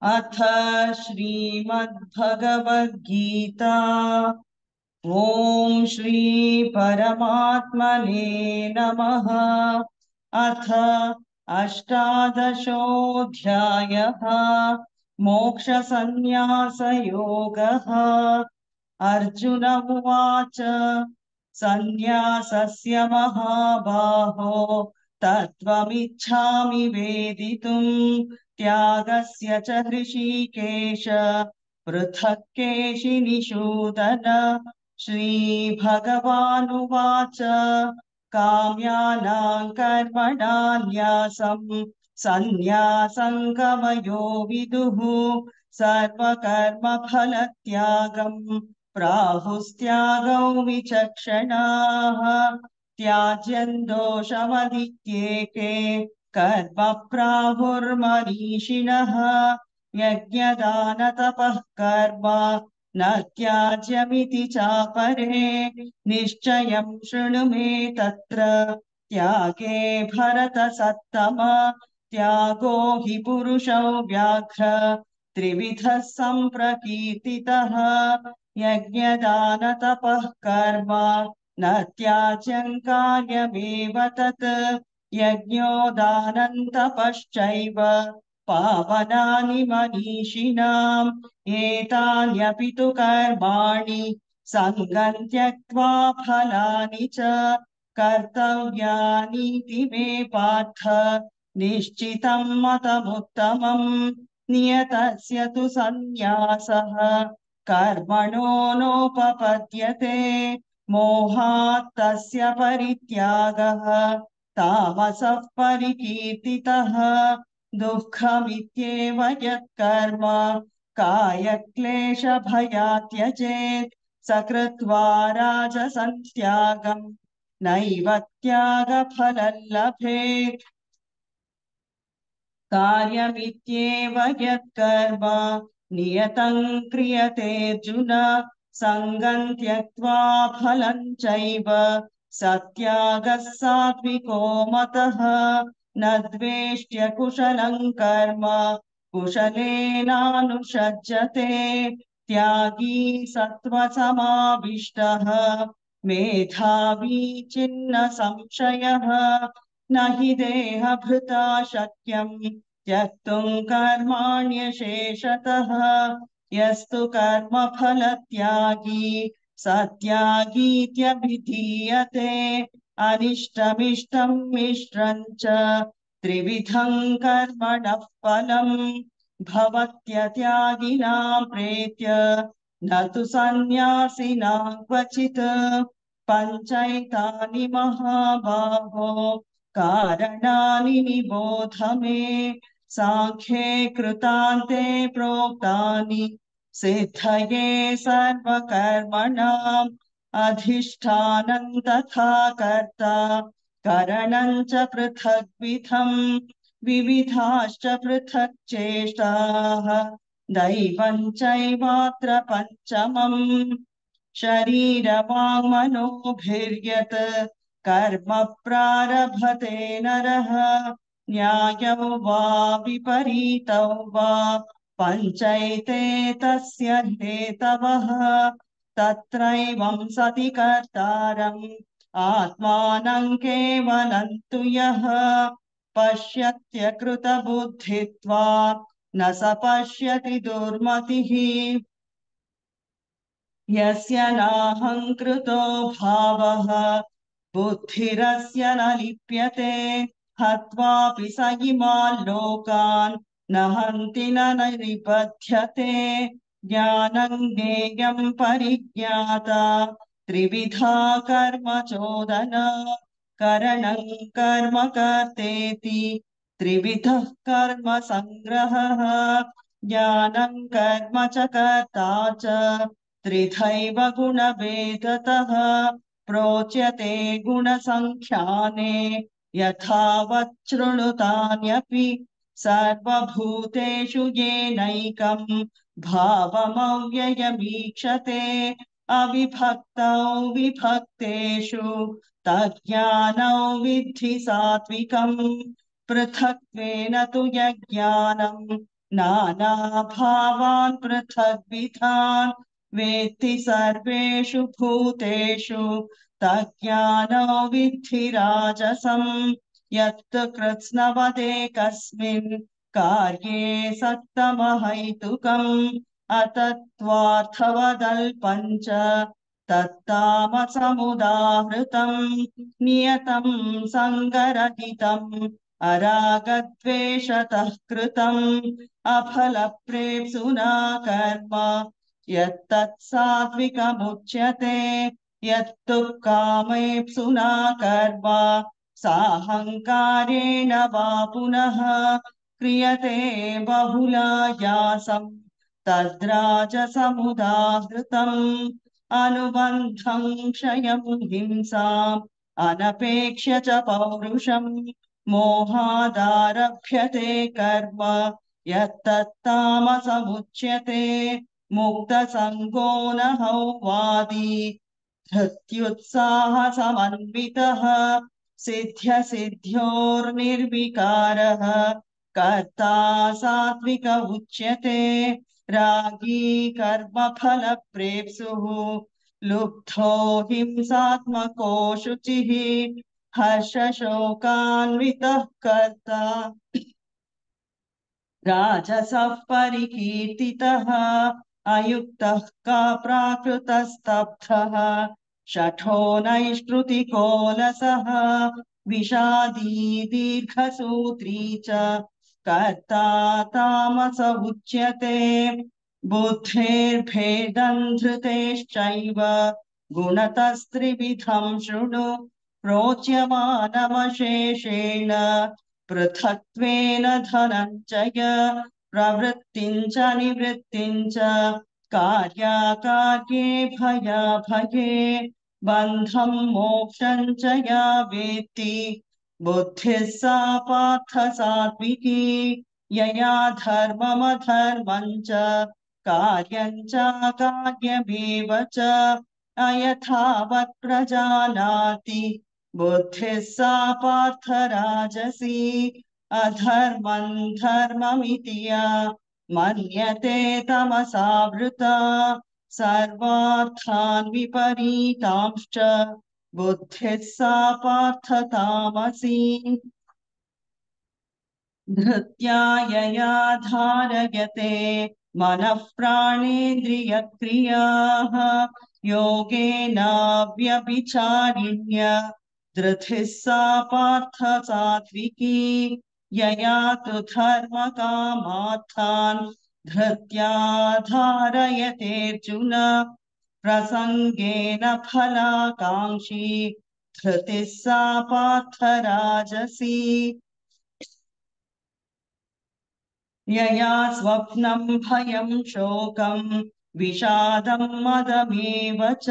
अथ श्रीमद्भगवद्गीता। ॐ श्री परमात्मने नमः। अथ अष्टादशोऽध्यायः। मोक्षसंन्यासयोगः। अर्जुन उवाच सन्न्यासस्य महाबाहो तत्त्वमिच्छामि वेदितुम् त्यागस्य च हृषीकेश पृथक् केशिनिषूदन। श्रीभगवानुवाच काम्यानां कर्मणान्यासं सन्न्यासं कवयो विदुः सर्वकर्मफलत्यागं प्राहुस्त्यागौ विचक्षणाः। त्याज्यं दोषमदित्येके कर्म प्राहुर्मनीषिणः यज्ञदानतपः कर्म न त्याज्यमिति चापरे। निश्चयं शृणु मे तत्र त्यागे भरतसत्तम। त्यागो हि पुरुषौ व्याघ्र त्रिविधः सम्प्रकीर्तितः। यज्ञदानतपः कर्म न त्याज्यं कार्यमेव तत्। यज्ञो दानं तपश्चैव पावनानि मनीषिणाम्। एतान्यपि तु कर्माणि सङ्गं त्यक्त्वा फलानि च कर्तव्यानीति मे पार्थ निश्चितं मतमुत्तमम्। नियतस्य तु सन्न्यासः कर्मणो नोपपद्यते मोहात् तस्य परित्यागः तामसः परिकीर्तितः। दुःखमित्येव यत्कर्म कायक्लेशभयात् त्यजेत् स कृत्वा राजसं त्यागं नैव त्यागफलं लभेत्। कार्यमित्येव यत्कर्म नियतं क्रियतेऽर्जुन सङ्गं त्यक्त्वा फलं चैव सत्यागः सात्विको मतः। न द्वेष्ट्य कुशलं कर्म कुशलेनानुषज्यते त्यागी सत्त्वसमाविष्टः मेधावी छिन्न संशयः। न हि देहभृता शक्यं त्यक्तुं कर्माण्यशेषतः। यस्तु कर्मफलत्यागी स त्यागीत्यभिधीयते। अनिष्टमिष्टं मिश्रं च त्रिविधं कर्मणः फलम् भवत्यत्यागिनां प्रेत्य न तु सन्न्यासिनां क्वचित्। पञ्चैतानि महाबाहो कारणानि निबोध मे। साङ्ख्ये कृतान्ते प्रोक्तानि सिद्धये सर्वकर्मणाम्। अधिष्ठानं तथा कर्ता करणं च पृथग्विधम् विविधाश्च पृथक् चेष्टाः दैवं चैवात्र पञ्चमम्। शरीरवाङ्मनोभिर्यत् कर्म प्रारभते नरः न्यायौ वा विपरीतौ वा पञ्चैते तस्य हेतवः। तत्रैवं सति कर्तारम् आत्मानं केवलं तु यः पश्यत्यकृतबुद्धित्वात् न स पश्यति दुर्मतिः। यस्य नाहङ्कृतो भावः बुद्धिरस्य न लिप्यते हत्वापि स इमान् लोकान् न हन्ति न निबध्यते। ज्ञानं ज्ञेयं परिज्ञाता त्रिविधा कर्म चोदना करणं कर्म कर्तेति त्रिविधः कर्म संग्रहः। ज्ञानं कर्म च कर्ता च त्रिधैव गुणभेदतः प्रोच्यते गुणसङ्ख्याने यथावत् शृणुतान्यपि। सर्वभूतेषु येनैकं भावमव्ययमीक्षते अविभक्तौ विभक्तेषु तज्ज्ञानौ विद्धि सात्विकम्। पृथक्त्वेन तु यज्ञानम् नानाभावान् पृथग्विधान् वेत्ति सर्वेषु भूतेषु तज्ज्ञानो विद्धि राजसम् यत् कृत्स्नवदेकस्मिन् कार्ये सक्तमहैतुकम् अतत्त्वार्थवदल्पम् च तत्तामसमुदाहृतम् नियतं सङ्गरहितम् अरागद्वेषतः कृतम् अफलप्रेप्सुना कर्म यत्तत् सात्विकमुच्यते यत्तु कामेप्सुना कर्म साहङ्कारेण वा पुनः क्रियते बहुलायासम् तद्राजसमुदाहृतम् अनुबन्धं क्षयं हिंसाम् अनपेक्ष्य च पौरुषम् मोहादारभ्यते कर्म यत्तत्तामसमुच्यते मुक्तसङ्गो नहौ वादी धृत्युत्साहसमन्वितः सिद्ध्यसिद्ध्योर्निर्विकारः कर्ता सात्विक उच्यते रागी कर्मफलप्रेप्सुः लुब्धो हिंसात्मको शुचिः हर्षशोकान्वितः कर्ता राजसः परिकीर्तितः अयुक्तः का प्राकृतस्तब्धः शठो नैष्कृतिकोलसः विषादी दीर्घसूत्री च कर्ता तामस उच्यते बुद्धेर्भेदं धृतेश्चैव गुणतस्त्रिविधं शृणु प्रोच्यमानमशेषेण पृथक्त्वेन धनञ्जय प्रवृत्तिं च निवृत्तिं च कार्याकार्ये भयाभये बन्धं मोक्षं च या वेत्ति बुद्धिः सा पार्थ सात्विकी यया धर्ममधर्मं च कार्यं च कार्यमेव च अयथावत् प्रजानाति बुद्धिः सा पार्थ राजसी अधर्मं धर्ममिति या मन्यते तमसावृता सर्वार्थान् विपरीतांश्च बुद्धिः सा पार्थ तामसी धृत्या यया धारयते मनः प्राणेन्द्रियक्रियाः योगेनाव्यभिचारिण्य धृतिः सा पार्थ सात्विकी यया तु धर्मकामार्थान् धृत्या धारयतेऽर्जुन प्रसङ्गेन फलाकाङ्क्षी धृतिः सा पार्थ राजसी यया स्वप्नं भयं शोकं विषादं मदमेव च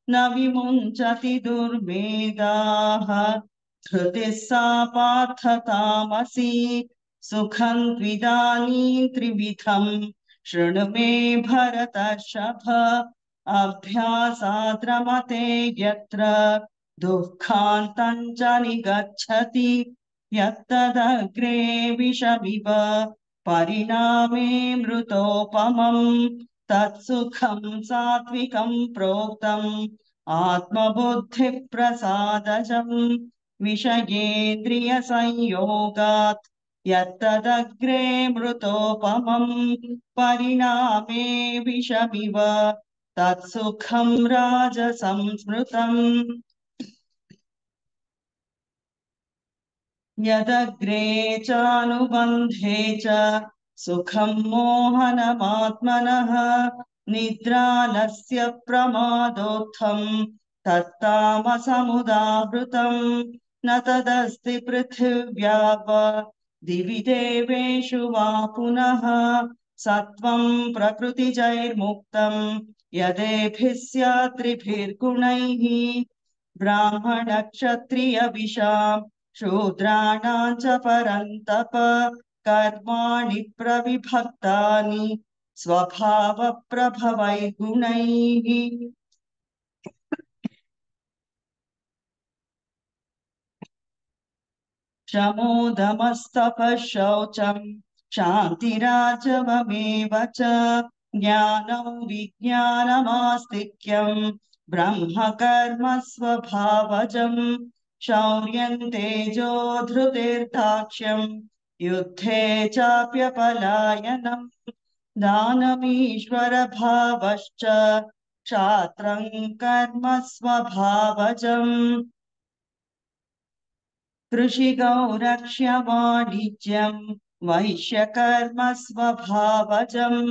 न विमुञ्चति दुर्मेधाः धृतिः सा पार्थ तामसी सुखं त्विदानीं त्रिविधं शृणु मे भरतर्षभ अभ्यासाद् रमते यत्र दुःखान्तं च निगच्छति यत्तदग्रे विषमिव परिणामे मृतोपमम् तत्सुखं सात्विकं प्रोक्तम् आत्मबुद्धिप्रसादजम् विषयेन्द्रियसंयोगात् यत्तदग्रे मृतोपमम् परिणामे विषमिव तत्सुखं राजसंस्मृतम् यदग्रे चानुबन्धे च सुखं मोहनमात्मनः निद्रालस्य प्रमादोत्थं तत्तामसमुदाहृतम् न तदस्ति पृथिव्याव दिवि देवेषु वा पुनः सत्त्वं प्रकृतिजैर्मुक्तं यदेभिः स्यात् त्रिभिर्गुणैः ब्राह्मणक्षत्रियविशाम् शूद्राणां च परन्तप कर्माणि प्रविभक्तानि स्वभावप्रभवैर्गुणैः शमोदमस्तपः शौचम् क्षान्तिराजवमेव च ज्ञानं विज्ञानमास्तिक्यं ब्रह्म कर्म स्वभावजं शौर्यं तेजो धृतिर्दाक्ष्यं युद्धे चाप्यपलायनम् दानमीश्वरभावश्च क्षात्रं कर्म स्वभावजम् कृषिगौ रक्ष्य वाणिज्यं वैश्यकर्म स्वभावजम्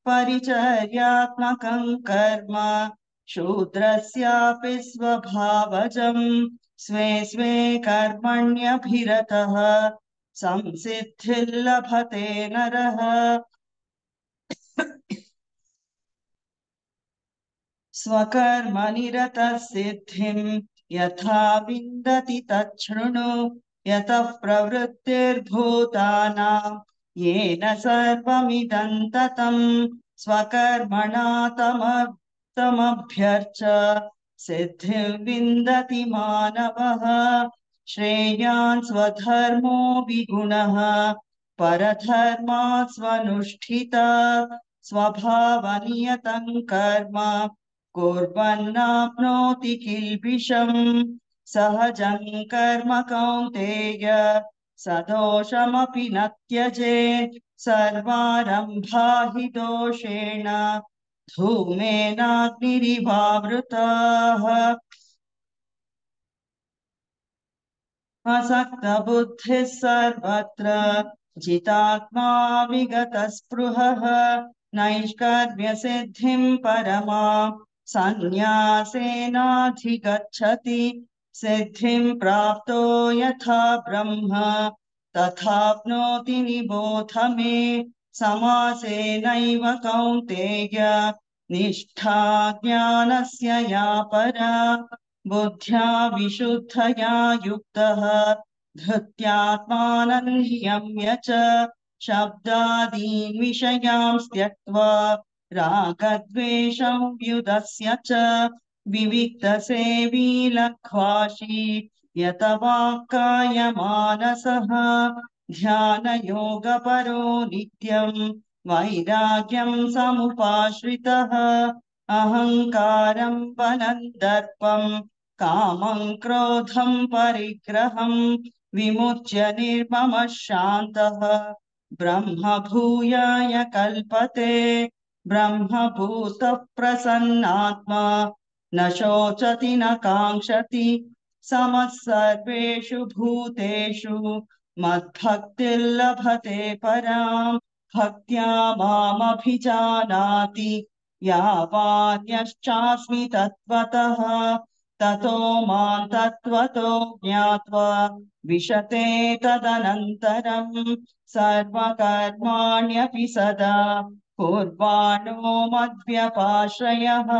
परिचर्यात्मकं कर्म शूद्रस्यापि स्वभावजम् स्वे स्वे कर्मण्यभिरतः संसिद्धिर्लभते नरः स्वकर्मनिरतः सिद्धिं यथा विन्दति तच्छृणु यतः प्रवृत्तिर्भूतानां येन सर्वमिदं ततं स्वकर्मणा तमभ्यर्च सिद्धिं विन्दति मानवः श्रेयान् स्वधर्मो विगुणः परधर्मात् स्वनुष्ठिता स्वभावनियतं कर्म कुर्वन्नाप्नोति किल्बिषम् सहजं कर्म कौन्तेय सदोषमपि न त्यजेत् सर्वारम्भा हि दोषेण धूमेनाग्निरिवावृताः असक्तबुद्धिः सर्वत्र जितात्मा विगतस्पृहः नैष्कर्म्यसिद्धिं परमां सन्न्यासेनाधिगच्छति सिद्धिं प्राप्तो यथा ब्रह्म तथाप्नोति निबोध मे समासेनैव कौन्तेय निष्ठा ज्ञानस्य या परा बुद्ध्या विशुद्धया युक्तः धृत्यात्मानं नियम्य च शब्दादीन् विषयान् त्यक्त्वा रागद्वेषं व्युदस्य च विविक्तसेवी लक्ष्वाशी यत वाक्कायमानसः ध्यानयोगपरो नित्यं वैराग्यं समुपाश्रितः अहङ्कारं बलं दर्पं कामं क्रोधं परिग्रहं विमुच्य निर्ममः शान्तः ब्रह्मभूयाय कल्पते ब्रह्मभूतः प्रसन्नात्मा न शोचति न काङ्क्षति समः सर्वेषु भूतेषु मद्भक्तिर्लभते पराम् भक्त्या मामभिजानाति यावान्यश्चास्मि तत्त्वतः ततो मां तत्त्वतो ज्ञात्वा विशते तदनन्तरम् सर्वकर्माण्यपि सदा कुर्वाणो मद्व्यपाश्रयः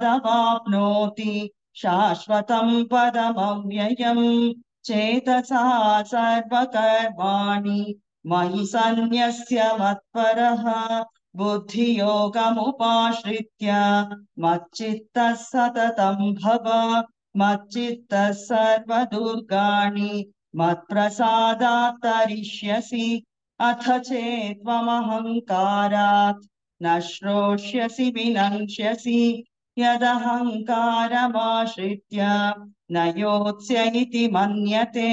मत्प्रसादादवाप्नोति शाश्वतं पदमव्ययम् चेतसा सर्वकर्माणि मयि सन्न्यस्य मत्परः बुद्धियोगमुपाश्रित्य मच्चित्तः सततं भव मच्चित्तः सर्वदुर्गाणि मत्प्रसादात् तरिष्यसि अथ चेत्त्वमहङ्कारात् न श्रोष्यसि विनङ्क्ष्यसि यदहङ्कारमाश्रित्य न योत्स्य इति मन्यते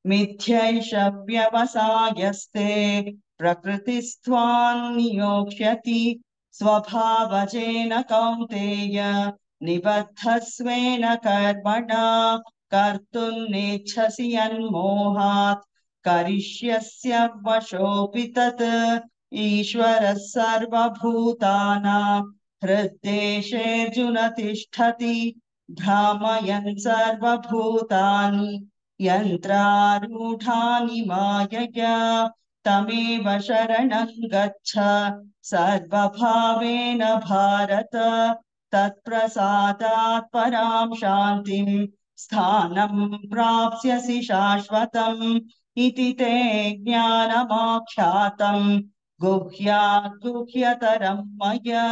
मिथ्यैष व्यवसायस्ते प्रकृतिस्त्वां नियोक्ष्यति स्वभावजेन कौन्तेय निबद्धस्वेन कर्मणा कर्तुं नेच्छसि यन्मोहात् करिष्यस्य वशोऽपि तत् ईश्वरः सर्वभूतानां हृद्देशेऽर्जुन तिष्ठति भ्रामयन् सर्वभूतानि यन्त्रारूढानि मायया तमेव शरणं गच्छ सर्वभावेन भारत तत्प्रसादात् परां शान्तिं स्थानं प्राप्स्यसि शाश्वतम् इति ते ज्ञानमाख्यातम् गुह्यात् गुह्यतरं मया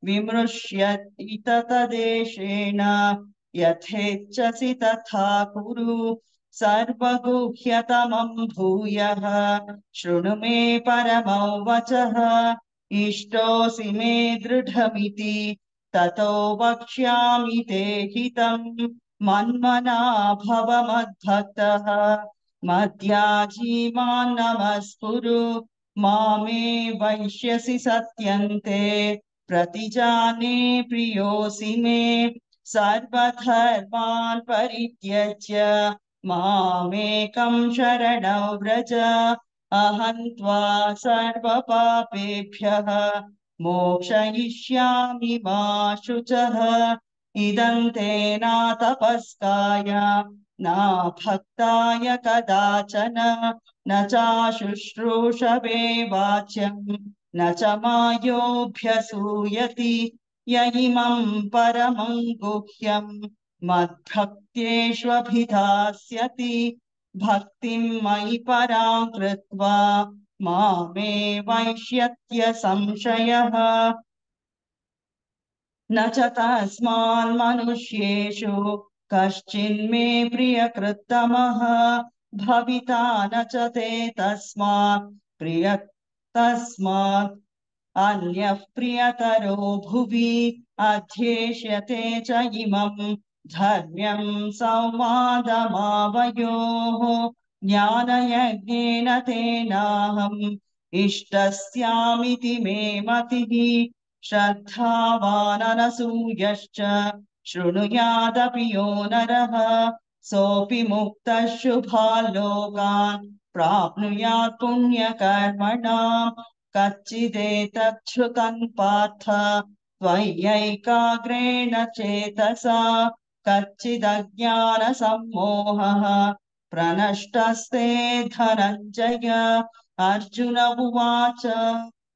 विमृश्यति तदेशेन यथेच्छसि तथा कुरु सर्वगुह्यतमं भूयः शृणु मे परमौ वचः इष्टोऽसि मे दृढमिति ततो वक्ष्यामि ते हितम् मन्मना भव मद्भक्तः मद्याजी मां नमस्कुरु मामे वैष्यसि सत्यन्ते प्रतिजाने प्रियोऽसि मे सर्वधर्मान् परित्यज्य मामेकं शरणं व्रज अहं त्वा सर्वपापेभ्यः मोक्षयिष्यामि मा शुचः इदं ते न तपस्काय न भक्ताय कदाचन न चाशुश्रूषवे वाच्यं न च मायोऽभ्यसूयति य इमं परमं गुह्यं मद्भक्त्येष्वभिधास्यति भक्तिं मयि परां कृत्वा मामे वैष्यत्य संशयः न च तस्मान् मनुष्येषु कश्चिन्मे प्रियकृत्तमः भविता न च ते तस्मात् तस्मात् अन्यः प्रियतरो भुवि अध्येष्यते च इमं धर्म्यं संवादमावयोः ज्ञानयज्ञेन तेनाहम् इष्टस्यामिति मे मतिः श्रद्धावाननसूयश्च शृणुयादपि यो नरः सोऽपि मुक्तः शुभाल्लोकान् प्राप्नुयात् पुण्यकर्मणाम् कच्चिदेतच्छ्रुतम् पार्थ त्वय्यैकाग्रेण चेतसा कच्चिदज्ञानसम्मोहः प्रनष्टस्ते धनञ्जय अर्जुन उवाच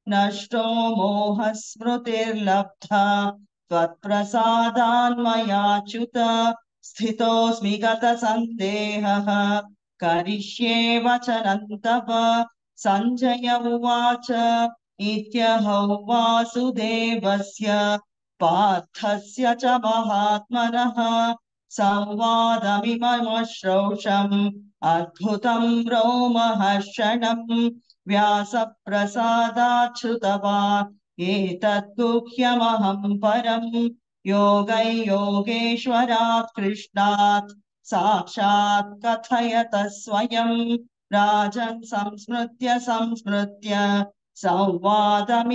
नष्टो मोहस्मृतिर्लब्धा त्वत्प्रसादान्मयाच्युत स्थितोऽस्मि गतसन्देहः करिष्ये वचनं तव सञ्जय उवाच इत्यहौ वासुदेवस्य पार्थस्य च महात्मनः संवादमिममश्रौषम् अद्भुतं रोमहर्षणम् व्यासप्रसादाच्छ्रुतवान् एतद्गुह्यमहं परम् योगैयोगेश्वरात् कृष्णात् साक्षात् कथयतः स्वयं राजन् संस्मृत्य संवादमिममद्भुतम्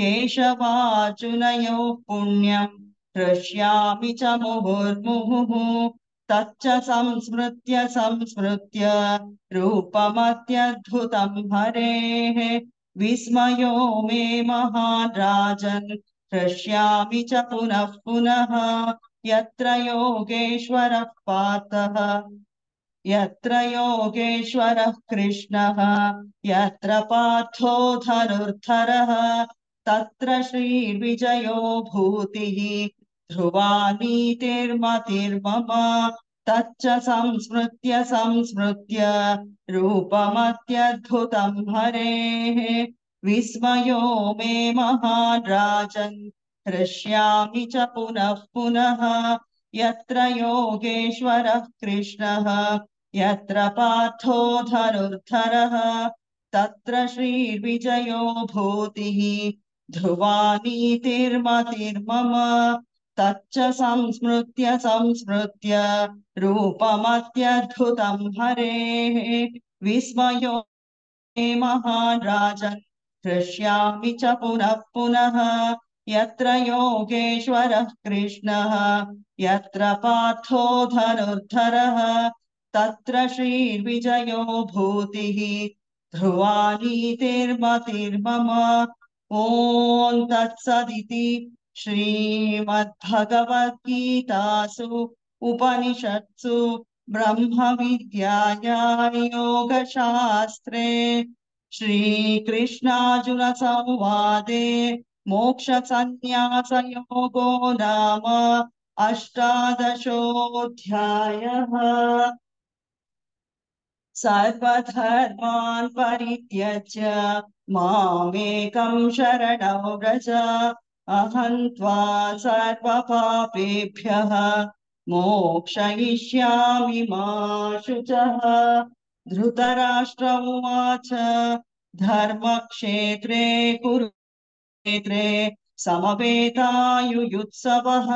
केशवार्जुनयोः पुण्यम् हृष्यामि च मुहुर्मुहुः तच्च संस्मृत्य रूपमत्यद्भुतं हरेः विस्मयो मे महान् राजन् हृष्यामि च पुनः पुनः यत्र योगेश्वरः पार्थः यत्र योगेश्वरः कृष्णः यत्र पार्थो धनुर्धरः तत्र श्रीर्विजयो भूतिः ध्रुवा नीतिर्मतिर्मम तच्च संस्मृत्य रूपमत्यद्भुतं हरेः विस्मयो मे महान् राजन् हृष्यामि च पुनः पुनः यत्र योगेश्वरः कृष्णः यत्र पार्थो धनुर्धरः तत्र श्रीर्विजयो भूतिः ध्रुवा नीतिर्मतिर्मम तच्च संस्मृत्य रूपमत्यद्भुतं हरेः विस्मयो मे महान् राजन् हृष्यामि च पुनः पुनः यत्र योगेश्वरः कृष्णः यत्र पार्थो धनुर्धरः तत्र श्रीर्विजयो भूतिः ध्रुवा नीतिर्मतिर्मम ॐ तत्सदिति श्रीमद्भगवद्गीतासु उपनिषत्सु ब्रह्मविद्यायां योगशास्त्रे श्रीकृष्णार्जुनसंवादे मोक्षसंन्यासयोगो नाम अष्टादशोऽध्यायः सर्वधर्मान् परित्यज्य मामेकं शरणं व्रज अहं त्वा सर्वपापेभ्यः मोक्षयिष्यामि मा शुचः। धृतराष्ट्र उवाच धर्मक्षेत्रे कुरुक्षेत्रे समवेतायुयुत्सवः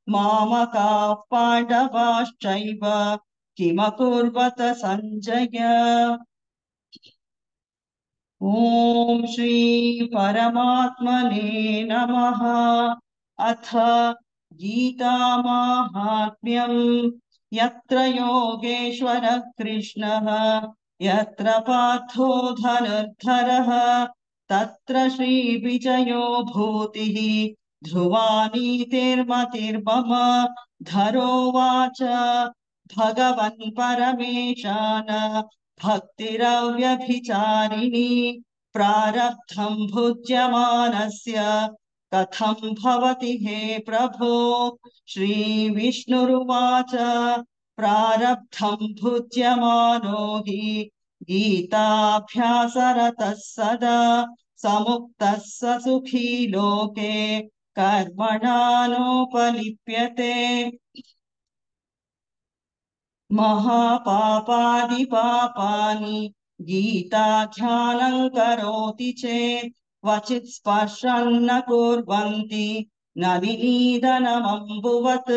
मामकाः पाण्डवाश्चैव किमकुर्वत सञ्जय। ॐ श्री परमात्मने नमः। अथ गीतामाहात्म्यम्। यत्र योगेश्वरः कृष्णः यत्र पार्थो धनुर्धरः तत्र श्रीविजयो भूतिः ध्रुवा नीतिर्मतिर्मम। धरोवाच भगवन् परमेशान भक्तिरव्यभिचारिणी प्रारब्धम् भुज्यमानस्य कथम् भवति हे प्रभो। श्रीविष्णुरुवाच प्रारब्धम् भुज्यमानो हि गीताभ्यासरतः सदा समुक्तः स सुखी लोके कर्मणा नोपलिप्यते। महापापादिपापानि गीताध्यानम् करोति चेत् क्वचित् स्पर्शन्न कुर्वन्ति न विनीदनमम्बुवत्।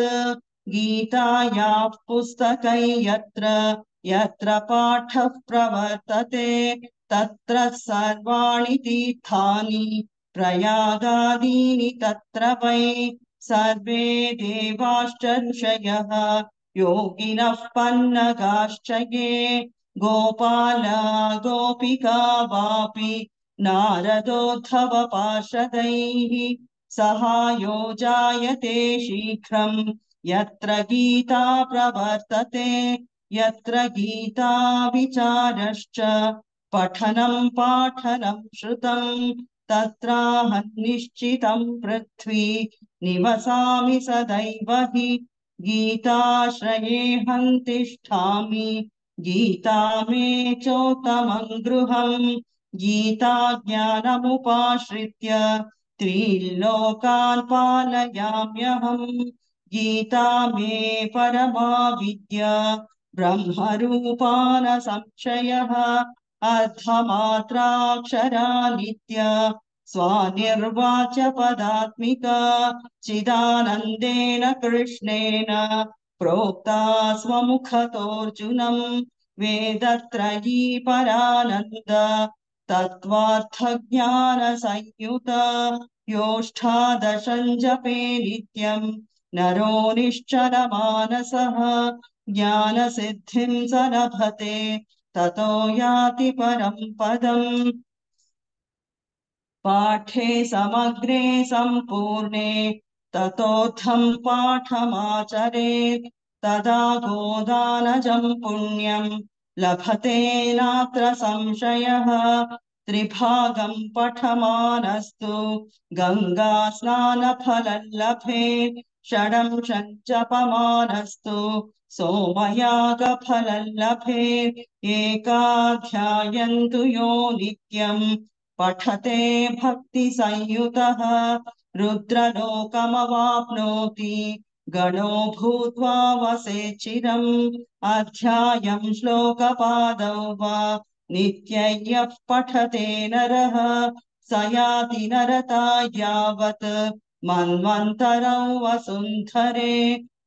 गीतायाः पुस्तकै यत्र यत्र पाठः प्रवर्तते तत्र सर्वाणि तीर्थानि प्रयागादीनि तत्र वै सर्वे देवाश्च ऋषयः योगिनः पन्नगाश्च ये गोपाला गोपिका वापि नारदोद्धव पार्षदैः सहायो जायते शीघ्रम् यत्र गीता प्रवर्तते। यत्र गीता विचारश्च पठनं पाठनं श्रुतं तत्राहं निश्चितं पृथ्वी निवसामि सदैव हि। गीताश्रयेऽहं तिष्ठामि गीता मे चोत्तमं गृहम्। गीता ज्ञानमुपाश्रित्य त्रिलोकान् पालयाम्यहम्। गीता मे परमा विद्या ब्रह्मरूपा न संशयः। अर्धमात्राक्षरा नित्या स्वानिर्वाच पदात्मिका चिदानन्देन कृष्णेन प्रोक्ता स्वमुखतोऽर्जुनम्। वेदत्रयी परानन्द तत्त्वार्थज्ञानसंयुता योष्ठादशम् जपे नित्यम् नरो निश्चलमानसः ज्ञानसिद्धिम् स लभते ततो याति परम् पदम्। पाठे समग्रे सम्पूर्णे ततोऽर्थम् पाठमाचरेत् तदा गोदानजम् पुण्यम् लभते नात्र संशयः। त्रिभागम् पठमानस्तु गङ्गा स्नानफलम् लभेत् षडंशम् जपमानस्तु सोमयागफलम् लभेत्। एकाध्यायम् तु यो नित्यम् पठते भक्तिसंयुतः रुद्रलोकमवाप्नोति गणो भूत्वा वसेत् चिरम्। अध्यायम् श्लोकपादौ वा नित्ययः पठते नरः स याति नरता यावत् मन्वन्तरौ वसुन्धरे।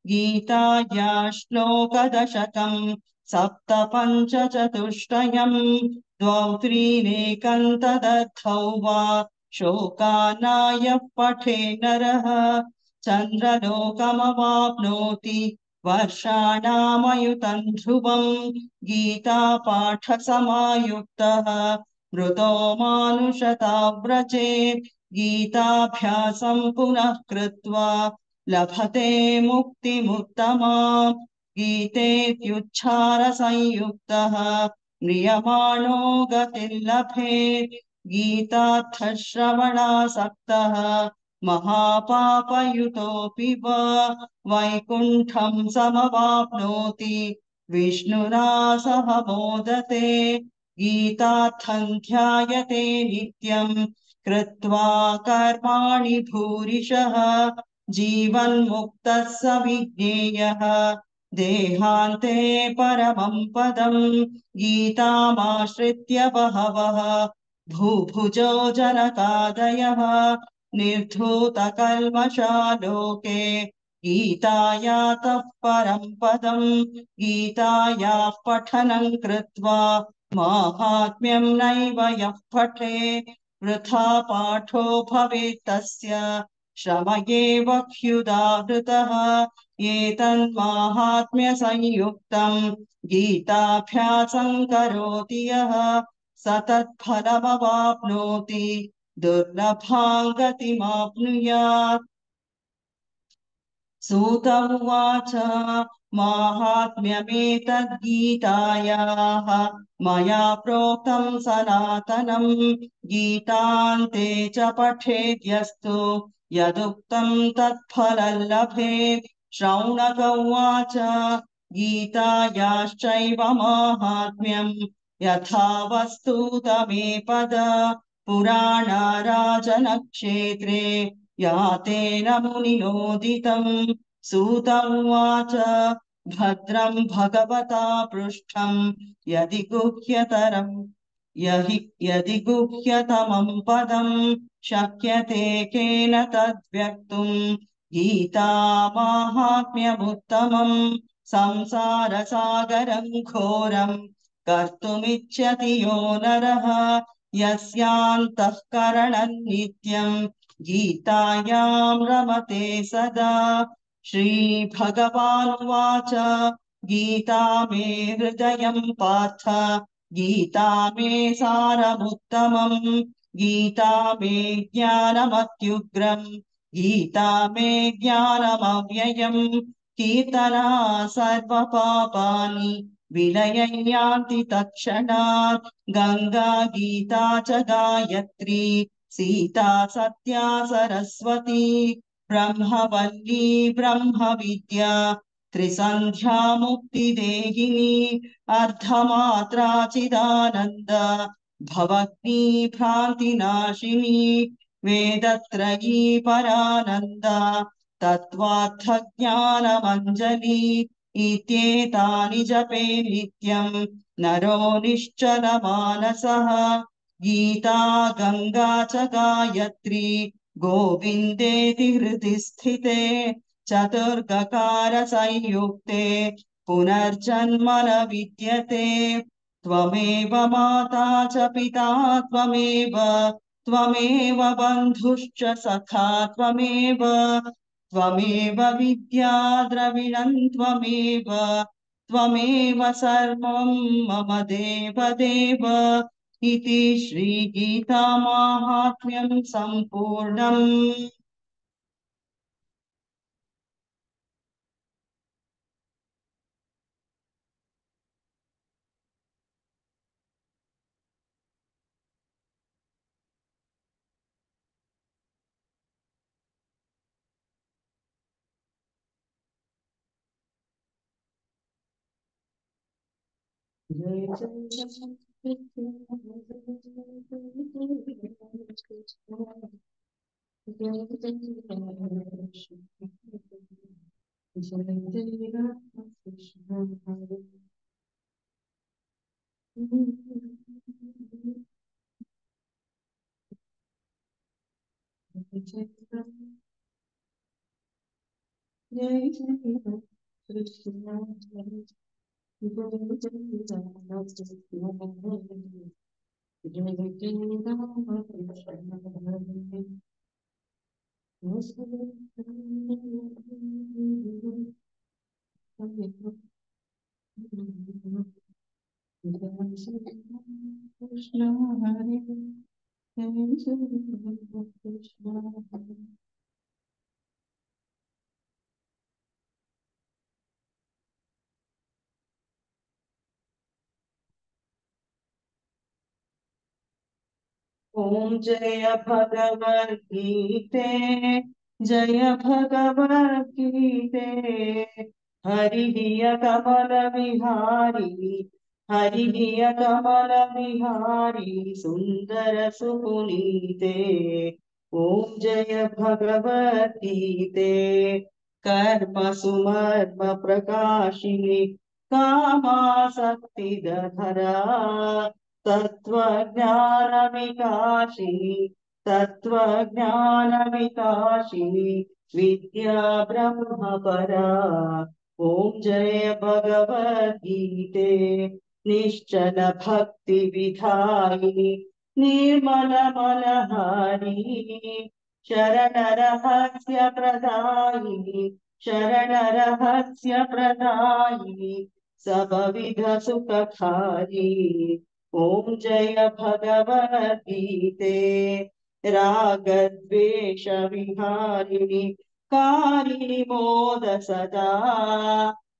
गीताया श्लोकदशकम् सप्तपञ्चचतुष्टयम् द्वौ त्रीनेकम् तदर्थौ वा शोकानाय पठे नरः चन्द्रलोकमवाप्नोति वर्षाणामयुतम् ध्रुवम्। गीतापाठसमायुक्तः मृतो मानुषता व्रजेत्। गीताभ्यासम् पुनः कृत्वा लभते मुक्तिमुत्तमाम्। गीतेत्युच्चारसंयुक्तः म्रियमाणो गतिर्लभेत्। गीतार्थश्रवणासक्तः महापापयुतोऽपि वा वैकुण्ठम् समवाप्नोति विष्णुना सह मोदते। गीतार्थम् ध्यायते नित्यम् कृत्वा कर्माणि भूरिशः जीवन्मुक्तः स विज्ञेयः देहान्ते परमं पदम् गीतामाश्रित्य बहवः भूभुजो जनकादयः निर्धूतकल्मषा लोके गीतायातः परं पदम् गीतायाः पठनं कृत्वा माहात्म्यं नैव यः पठेत् वृथा पाठो भवेत् तस्य श्रम एव ह्युदाहृतः एतन्माहात्म्यसंयुक्तं गीताभ्यासं करोति यः स तत्फलमवाप्नोति दुर्लभां गतिमाप्नुयात् सूत उवाच माहात्म्यमेतद्गीतायाः मया प्रोक्तं सनातनं गीतान्ते च पठेद्यस्तु यदुक्तं तत्फलं लभेत् शौनक उवाच गीतायाश्चैव माहात्म्यं यथा वस्तुतमे पद पुराणाराजनक्षेत्रे या तेन मुनिनोदितम् सूत उवाच भद्रं भगवता पृष्ठं यदि गुह्यतमं पदं शक्यते केन तद्व्यक्तुम् गीतामाहात्म्यमुत्तमम् संसारसागरं घोरं कर्तुमिच्छति यो नरः यस्यान्तःकरणं नित्यम् गीतायां रमते सदा श्रीभगवानुवाच गीता मे हृदयं पार्थ गीता मे सारमुत्तमम् गीता मे ज्ञानमत्युग्रम् गीता मे ज्ञानमव्ययम् कीर्तना सर्वपापानि विलयं तत्क्षणात् गंगा गीता च गायत्री सीता सत्या सरस्वती ब्रह्मवल्ली ब्रह्मविद्या त्रिसन्ध्या मुक्तिदेहिनी अर्धमात्रा चिदानन्द भवग्नी भ्रान्तिनाशिनी वेदत्रयी परानन्द तत्त्वार्थज्ञानमञ्जली इत्येतानि जपे नित्यं नरो निश्चलमानसः गीता गंगा च गायत्री गोविन्देति हृदि स्थिते चतुर्गकार संयुक्ते पुनर्जन्म न विद्यते त्वमेव माता च पिता त्वमेव बन्धुश्च सखा त्वमेव विद्या द्रविणं त्वमेव सर्वं मम देवदेव इति श्रीगीतामाहात्म्यं सम्पूर्णम्। जय जय कृष्ण हरे कृष्ण ॐ जय भगवद्गीते जय भगवद्गीते हरिः कमल विहारी हरिः कमल विहारी सुंदर सुपुनीते ॐ जय भगवद्गीते कर्म सुमर्म प्रकाशिनी कामासक्तिदहरा तत्त्वज्ञानविकाशिनी तत्त्वज्ञानविकाशिनी विद्या ब्रह्म परा। ॐ जय भगवद्गीते निश्चल भक्ति विधायिनी निर्मलमलहारी शरणरहस्य प्रदायिनी शरणरहस्य प्रदायिनी सबविध सुखकारी। ॐ जय भगवद्गीते रागद्वेष विहारिणि कारिणि मोद सदा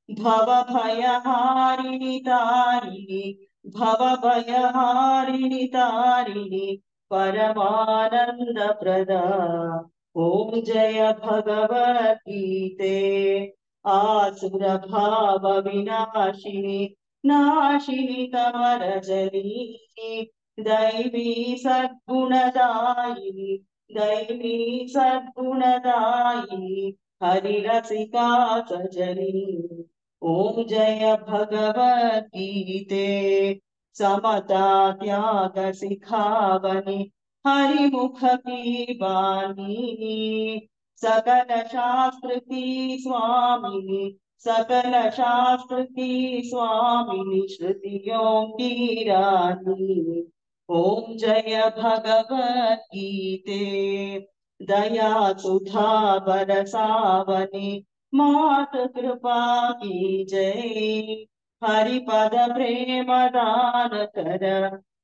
भवभयहारिणि तारिणि भवभयहारिणि तारिणि परमानन्दप्रदा। ॐ जय भगवद्गीते आसुरभावविनाशिनि नाशिनि तमरजनी दैवी सद्गुणदायिनि दैवी सद्गुणदायिनि हरिरसिका सजनी। ॐ जय भगवद्गीते समता त्याग सिखावनी हरिमुख की बानी सकल शास्त्र की स्वामिनी सकल शास्त्र की स्वामिनी श्रुतियों की रानी। ॐ जय भगवद्गीते दया सुधा बरसावनी मात कृपा की जय हरिपद प्रेम दान कर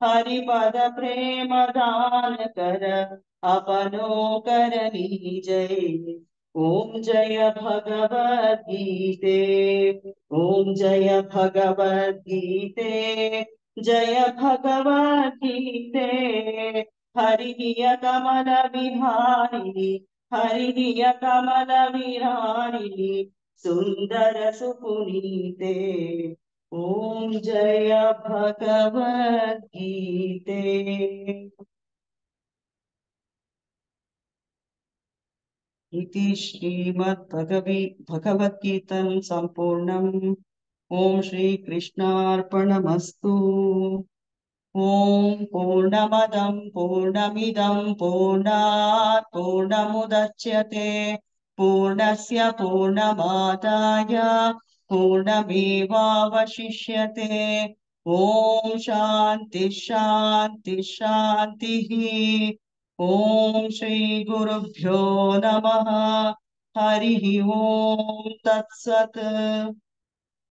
हरिपद प्रेम दान कर अपनो कर लीजय। ॐ जय भगवद्गीते ॐ जय भगवद्गीते जय भगवद्गीते हरिः कमल विहारिणि हरिः कमल विहारिणि सुंदर सुपुनीते। ॐ जय भगवद्गीते। इति श्रीमद्भगवद्गीतं सम्पूर्णम्। ॐ श्रीकृष्णार्पणमस्तु। ॐ पूर्णमदं पूर्णमिदं पूर्णात् पूर्णमुदच्यते पूर्णस्य पूर्णमादाय पूर्णमेवावशिष्यते। ॐ शान्ति शान्ति शान्तिः। ॐ श्रीगुरुभ्यो नमः। हरिः ॐ तत्सत्।